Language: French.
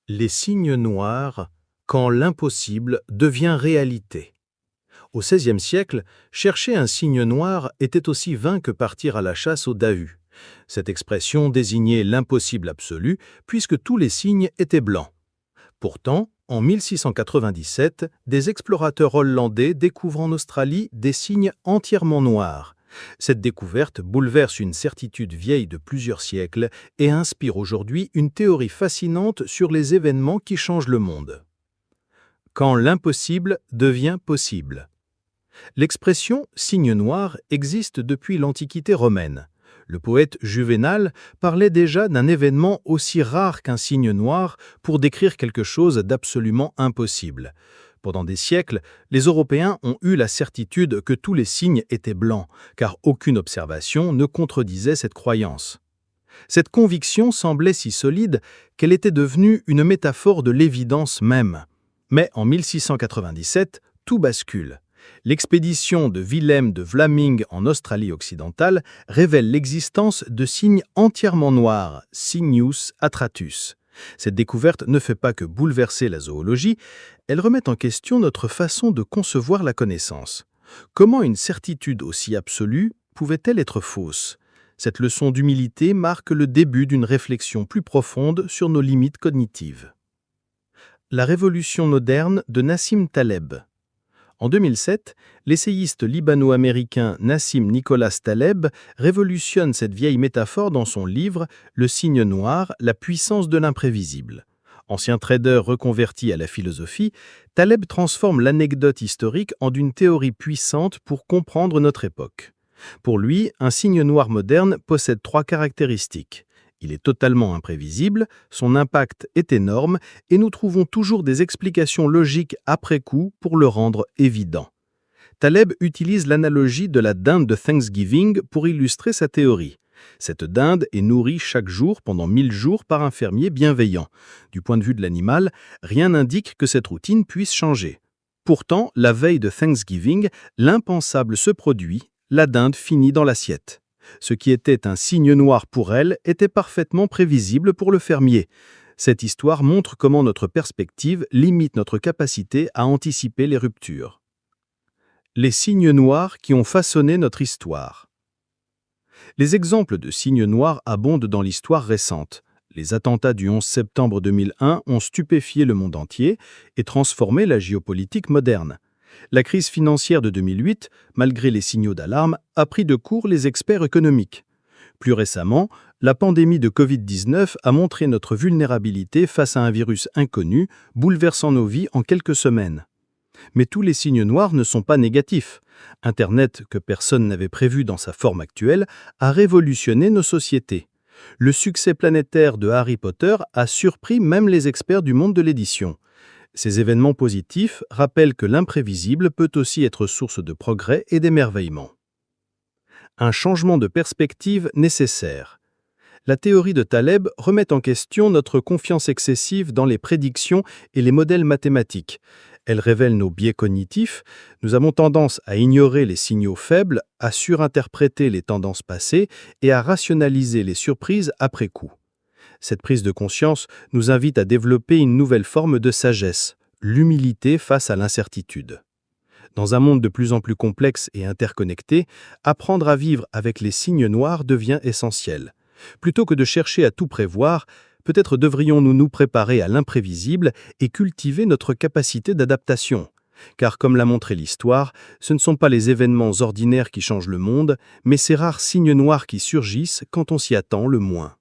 Les signes noirs, quand l'impossible devient réalité. Au XVIe siècle, chercher un signe noir était aussi vain que partir à la chasse au dahu. Cette expression désignait l'impossible absolu, puisque tous les signes étaient blancs. Pourtant, en 1697, des explorateurs hollandais découvrent en Australie des signes entièrement noirs. Cette découverte bouleverse une certitude vieille de plusieurs siècles et inspire aujourd'hui une théorie fascinante sur les événements qui changent le monde. Quand l'impossible devient possible. L'expression « signe noir » existe depuis l'Antiquité romaine. Le poète Juvénal parlait déjà d'un événement aussi rare qu'un signe noir pour décrire quelque chose d'absolument impossible. Pendant des siècles, les Européens ont eu la certitude que tous les signes étaient blancs, car aucune observation ne contredisait cette croyance. Cette conviction semblait si solide qu'elle était devenue une métaphore de l'évidence même. Mais en 1697, tout bascule. L'expédition de Willem de Vlamingh en Australie occidentale révèle l'existence de signes entièrement noirs, Cygnus atratus. Cette découverte ne fait pas que bouleverser la zoologie, elle remet en question notre façon de concevoir la connaissance. Comment une certitude aussi absolue pouvait-elle être fausse ? Cette leçon d'humilité marque le début d'une réflexion plus profonde sur nos limites cognitives. La révolution moderne de Nassim Taleb. En 2007, l'essayiste libano-américain Nassim Nicholas Taleb révolutionne cette vieille métaphore dans son livre « Le signe noir, la puissance de l'imprévisible ». Ancien trader reconverti à la philosophie, Taleb transforme l'anecdote historique en une théorie puissante pour comprendre notre époque. Pour lui, un signe noir moderne possède 3 caractéristiques. Il est totalement imprévisible, son impact est énorme et nous trouvons toujours des explications logiques après coup pour le rendre évident. Taleb utilise l'analogie de la dinde de Thanksgiving pour illustrer sa théorie. Cette dinde est nourrie chaque jour pendant 1000 jours par un fermier bienveillant. Du point de vue de l'animal, rien n'indique que cette routine puisse changer. Pourtant, la veille de Thanksgiving, l'impensable se produit, la dinde finit dans l'assiette. Ce qui était un signe noir pour elle était parfaitement prévisible pour le fermier. Cette histoire montre comment notre perspective limite notre capacité à anticiper les ruptures. Les signes noirs qui ont façonné notre histoire. Les exemples de signes noirs abondent dans l'histoire récente. Les attentats du 11 septembre 2001 ont stupéfié le monde entier et transformé la géopolitique moderne. La crise financière de 2008, malgré les signaux d'alarme, a pris de court les experts économiques. Plus récemment, la pandémie de Covid-19 a montré notre vulnérabilité face à un virus inconnu, bouleversant nos vies en quelques semaines. Mais tous les signes noirs ne sont pas négatifs. Internet, que personne n'avait prévu dans sa forme actuelle, a révolutionné nos sociétés. Le succès planétaire de Harry Potter a surpris même les experts du monde de l'édition. Ces événements positifs rappellent que l'imprévisible peut aussi être source de progrès et d'émerveillement. Un changement de perspective nécessaire. La théorie de Taleb remet en question notre confiance excessive dans les prédictions et les modèles mathématiques. Elle révèle nos biais cognitifs. Nous avons tendance à ignorer les signaux faibles, à surinterpréter les tendances passées et à rationaliser les surprises après coup. Cette prise de conscience nous invite à développer une nouvelle forme de sagesse, l'humilité face à l'incertitude. Dans un monde de plus en plus complexe et interconnecté, apprendre à vivre avec les signes noirs devient essentiel. Plutôt que de chercher à tout prévoir, peut-être devrions-nous nous préparer à l'imprévisible et cultiver notre capacité d'adaptation. Car comme l'a montré l'histoire, ce ne sont pas les événements ordinaires qui changent le monde, mais ces rares signes noirs qui surgissent quand on s'y attend le moins.